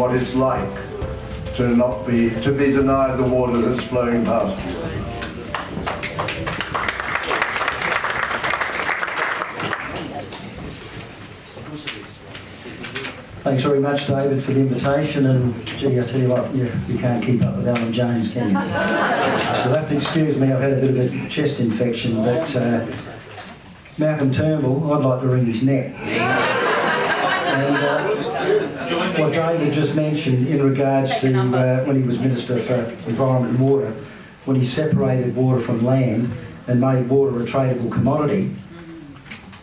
what it's like to be denied the water that's flowing past you. Thanks very much, David, for the invitation, and gee, I tell you what, you can't keep up with Alan James, can you? You'll have to excuse me, I've had a bit of a chest infection, but Malcolm Turnbull, I'd like to wring his neck. And what David just mentioned in regards to when he was Minister for Environment and Water, when he separated water from land and made water a tradable commodity,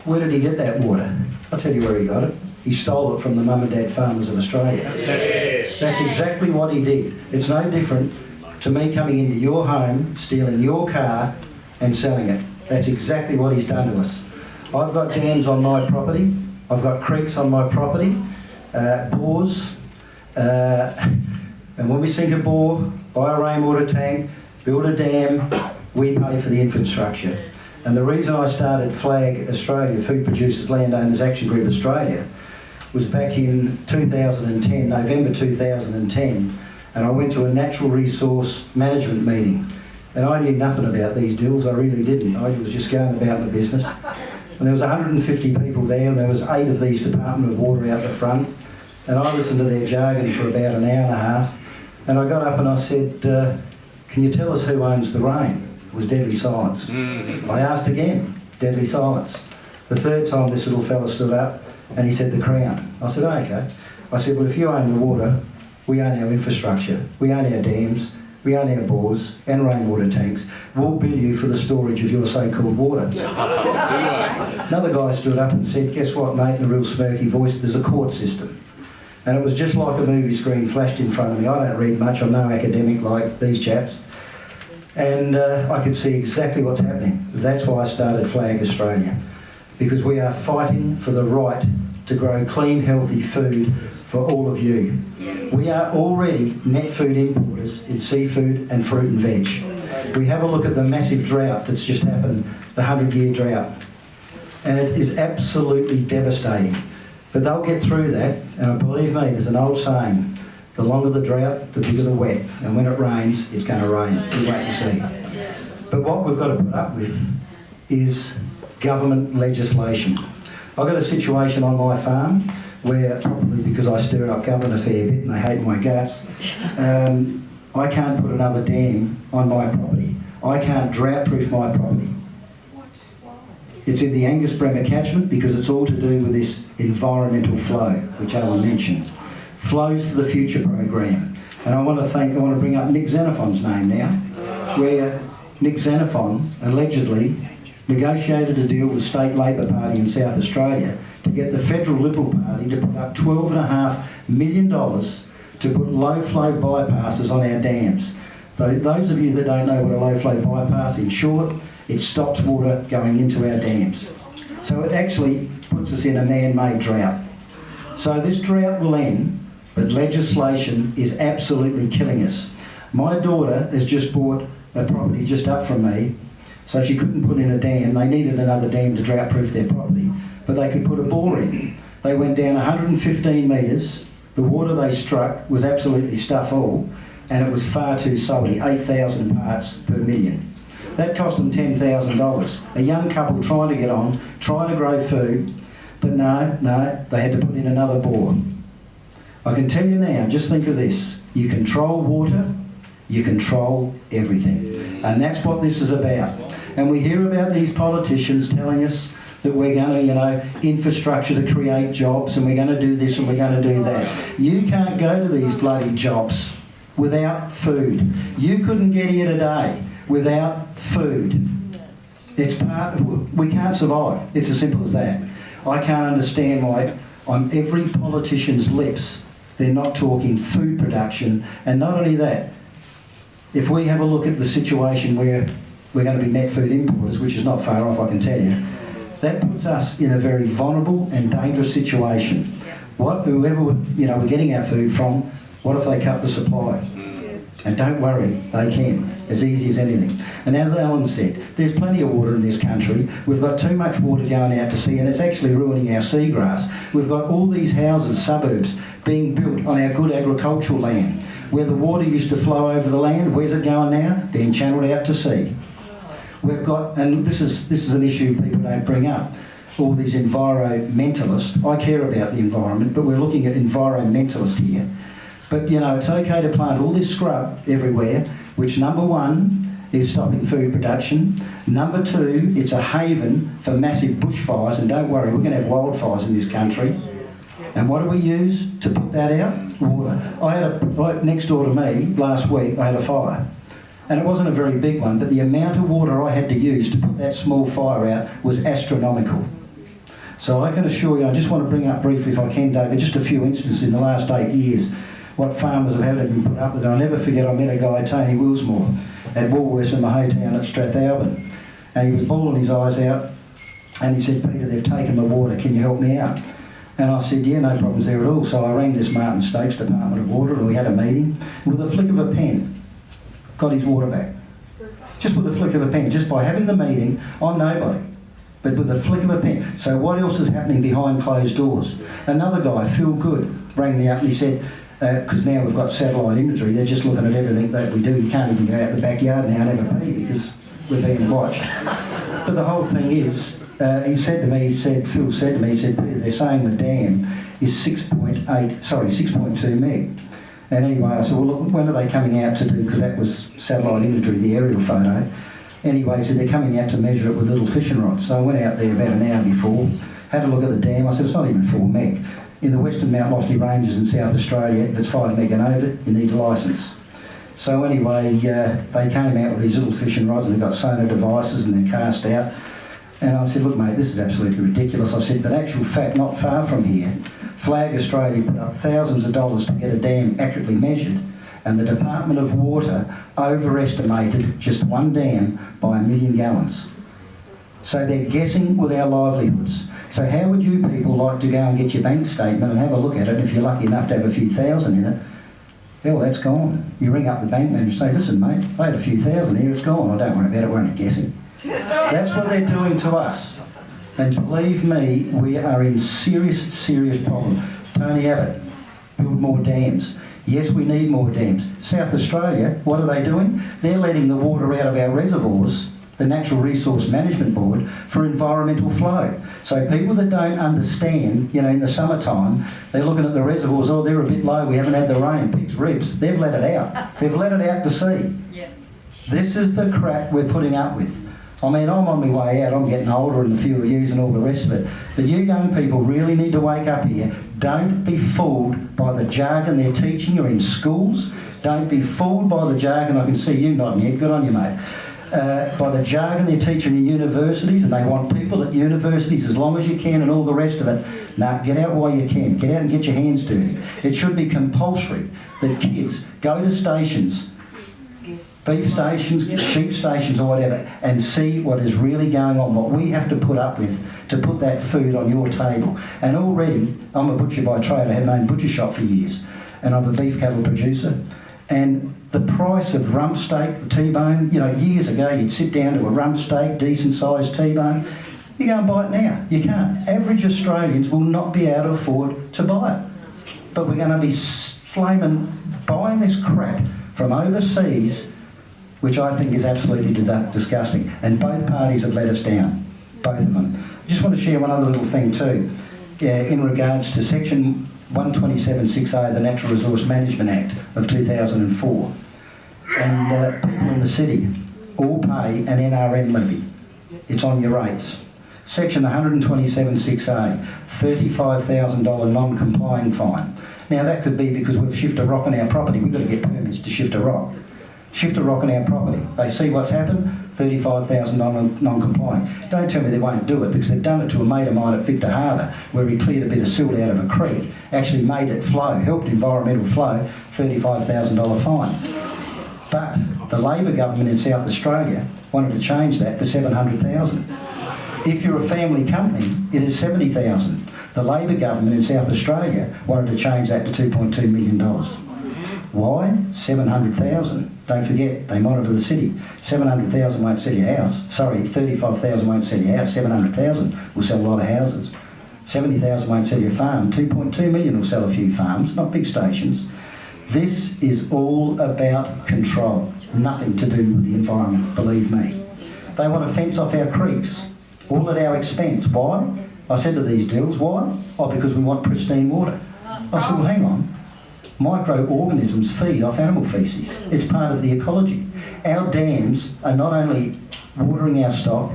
where did he get that water? I'll tell you where he got it. He stole it from the mum and dad farmers of Australia. Yes. That's exactly what he did. It's no different to me coming into your home, stealing your car and selling it. That's exactly what he's done to us. I've got dams on my property. I've got creeks on my property, bores. And when we sink a bore, buy a rainwater tank, build a dam, we pay for the infrastructure. And the reason I started FLAG Australia, Food Producers Landowners Action Group Australia, was back in 2010, November 2010, and I went to a natural resource management meeting. And I knew nothing about these deals, I really didn't. I was just going about my business. And there was 150 people there, and there was 8 of these Department of Water out the front. And I listened to their jargon for about an hour and a half. And I got up and I said, can you tell us who owns the rain? It was deadly silence. I asked again, deadly silence. The third time this little fella stood up and he said the Crown. I said, okay. I said, well, if you own the water, we own our infrastructure, we own our dams, we own our bores and rainwater tanks. We'll bill you for the storage of your so-called water. Another guy stood up and said, guess what, mate, in a real smirky voice, there's a court system. And it was just like a movie screen flashed in front of me. I don't read much, I'm no academic like these chaps. And I could see exactly what's happening. That's why I started FLAG Australia, because we are fighting for the right to grow clean, healthy food for all of you. We are already net food importers in seafood and fruit and veg. We have a look at the massive drought that's just happened, the 100-year drought, and it is absolutely devastating. But they'll get through that, and believe me, there's an old saying, the longer the drought, the bigger the wet, and when it rains, it's going to rain. We wait to see. But what we've got to put up with is government legislation. I've got a situation on my farm where, probably because I stir up government a fair bit and they hate my guts, I can't put another dam on my property. I can't drought-proof my property. It's in the Angus Bremer catchment because it's all to do with this environmental flow, which Alan mentioned. Flows to the Future program. And I want to bring up Nick Xenophon's name now, where Nick Xenophon allegedly negotiated a deal with the State Labor Party in South Australia to get the Federal Liberal Party to put up $12.5 million to put low-flow bypasses on our dams. Those of you that don't know what a low-flow bypass, in short, it stops water going into our dams. So it actually puts us in a man-made drought. So this drought will end, but legislation is absolutely killing us. My daughter has just bought a property just up from me, so she couldn't put in a dam. They needed another dam to drought-proof their property, but they could put a bore in. They went down 115 metres. The water they struck was absolutely stuff full, and it was far too salty, 8,000 parts per million. That cost them $10,000. A young couple trying to get on, trying to grow food, but no, they had to put in another bore. I can tell you now, just think of this. You control water, you control everything. And that's what this is about. And we hear about these politicians telling us that we're going to, infrastructure to create jobs and we're going to do this and we're going to do that. You can't go to these bloody jobs without food. You couldn't get here today without food. We can't survive. It's as simple as that. I can't understand why on every politician's lips they're not talking food production. And not only that, if we have a look at the situation where we're going to be net food importers, which is not far off, I can tell you, that puts us in a very vulnerable and dangerous situation. Whoever we're getting our food from, what if they cut the supply? And don't worry, they can, as easy as anything. And as Alan said, there's plenty of water in this country. We've got too much water going out to sea, and it's actually ruining our seagrass. We've got all these houses, suburbs, being built on our good agricultural land. Where the water used to flow over the land, where's it going now? Being channeled out to sea. We've got, and this is an issue people don't bring up, all these environmentalists. I care about the environment, but we're looking at environmentalists here. But, you know, it's okay to plant all this scrub everywhere, which, number one, is stopping food production. Number two, it's a haven for massive bushfires, and don't worry, we're going to have wildfires in this country. And what do we use to put that out? Water. Right next door to me, last week, I had a fire. And it wasn't a very big one, but the amount of water I had to use to put that small fire out was astronomical. So I can assure you, I just want to bring up briefly, if I can, David, just a few instances in the last 8 years, what farmers have had to put up with. And I'll never forget, I met a guy, Tony Willsmore, at Woolworths in Mahotowne at Strathalbyn. And he was bawling his eyes out, and he said, Peter, they've taken my water, can you help me out? And I said, yeah, no problems there at all. So I rang this Martin Stokes Department of Water, and we had a meeting. With a flick of a pen, got his water back. Just with a flick of a pen, just by having the meeting, I'm nobody. But with a flick of a pen. So what else is happening behind closed doors? Another guy, Phil Good, rang me up and he said, because now we've got satellite imagery, they're just looking at everything that we do. You can't even go out the backyard now and have a pee because we're being watched. But the whole thing is, Phil said to me, Peter, they're saying the dam is 6.2 meg. And anyway, I said, well, look, when are they coming out to do, because that was satellite imagery, the aerial photo. Anyway, he said they're coming out to measure it with little fishing rods. So I went out there about an hour before, had a look at the dam. I said, it's not even 4 meg. In the Western Mount Lofty Ranges in South Australia, if it's 5 meg and over, you need a licence. So anyway, they came out with these little fishing rods and they've got sonar devices and they're cast out. And I said, look, mate, this is absolutely ridiculous. I said, but actual fact, not far from here, Flag Australia put up thousands of dollars to get a dam accurately measured, and the Department of Water overestimated just one dam by 1 million gallons. So they're guessing with our livelihoods. So how would you people like to go and get your bank statement and have a look at it, if you're lucky enough to have a few thousand in it? Hell, that's gone. You ring up the bank manager and say, listen, mate, I had a few thousand here, it's gone. I don't worry about it, we're only guessing. That's what they're doing to us. And believe me, we are in serious, serious problem. Tony Abbott, build more dams. Yes, we need more dams. South Australia, what are they doing? They're letting the water out of our reservoirs, the Natural Resource Management Board, for environmental flow. So people that don't understand, you know, in the summertime, they're looking at the reservoirs, oh, they're a bit low, we haven't had the rain, pig's ribs. They've let it out. They've let it out to sea. Yeah. This is the crap we're putting up with. I mean, I'm on my way out, I'm getting older and a few of yous and all the rest of it. But you young people really need to wake up here. Don't be fooled by the jargon they're teaching you in schools. Don't be fooled by the jargon, I can see you nodding here, good on you, mate. By the jargon they're teaching in universities, and they want people at universities as long as you can and all the rest of it. Nah, get out while you can. Get out and get your hands dirty. It should be compulsory that kids go to stations, beef stations, sheep stations or whatever, and see what is really going on, what we have to put up with to put that food on your table. And already, I'm a butcher by trade, I had my own butcher shop for years, and I'm a beef cattle producer, and the price of rump steak, T-bone, you know, years ago you'd sit down to a rump steak, decent sized T-bone, you go and buy it now. You can't. Average Australians will not be able to afford to buy it. But we're going to be flaming buying this crap from overseas, which I think is absolutely disgusting. And both parties have let us down, both of them. I just want to share one other little thing too, in regards to Section 127(6)A of the Natural Resource Management Act of 2004. And people in the city all pay an NRM levy. It's on your rates. Section 127(6)A, $35,000 non-complying fine. Now that could be because we've shifted a rock on our property. We've got to get permits to shift a rock. Shift a rock on our property. They see what's happened, $35,000 non-complying. Don't tell me they won't do it, because they've done it to a mate of mine at Victor Harbour, where he cleared a bit of silt out of a creek, actually made it flow, helped environmental flow, $35,000 fine. But the Labor government in South Australia wanted to change that to $700,000. If you're a family company, it is $70,000. The Labor government in South Australia wanted to change that to $2.2 million. Why? 700,000. Don't forget, they monitor the city. 700,000 won't sell your house. Sorry, 35,000 won't sell your house. 700,000 will sell a lot of houses. 70,000 won't sell your farm. 2.2 million will sell a few farms, not big stations. This is all about control. Nothing to do with the environment, believe me. They want to fence off our creeks, all at our expense. Why? I said to these deals, why? Oh, because we want pristine water. I said, well, hang on. Microorganisms feed off animal faeces. It's part of the ecology. Our dams are not only watering our stock,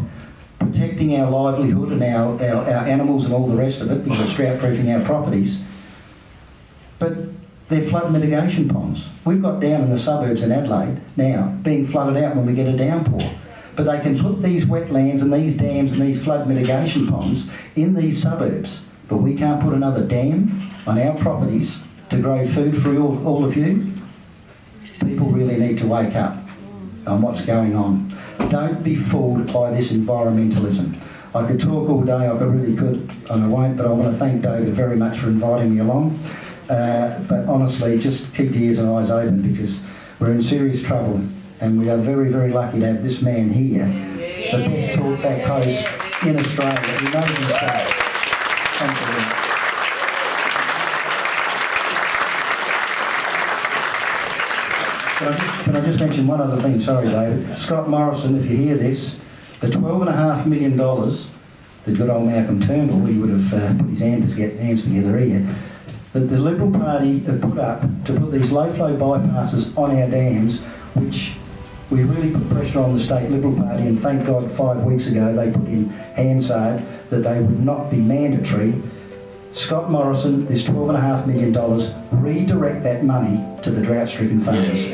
protecting our livelihood and our animals and all the rest of it, because it's drought-proofing our properties, but they're flood mitigation ponds. We've got down in the suburbs in Adelaide now being flooded out when we get a downpour. But they can put these wetlands and these dams and these flood mitigation ponds in these suburbs, but we can't put another dam on our properties to grow food for all of you. People really need to wake up on what's going on. Don't be fooled by this environmentalism. I could talk all day, I really could, and I won't, but I want to thank David very much for inviting me along. But honestly, just keep your ears and eyes open, because we're in serious trouble, and we are very, very lucky to have this man here, the best talkback host in Australia. He knows his stuff. Thank you. Can I just mention one other thing? Sorry, David. Scott Morrison, if you hear this, the $12.5 million that good old Malcolm Turnbull, he would have put his hands together here, that the Liberal Party have put up to put these low-flow bypasses on our dams, which we really put pressure on the state Liberal Party, and thank God 5 weeks ago they put in Hansard that they would not be mandatory. Scott Morrison, this $12.5 million, redirect that money to the drought-stricken farmers.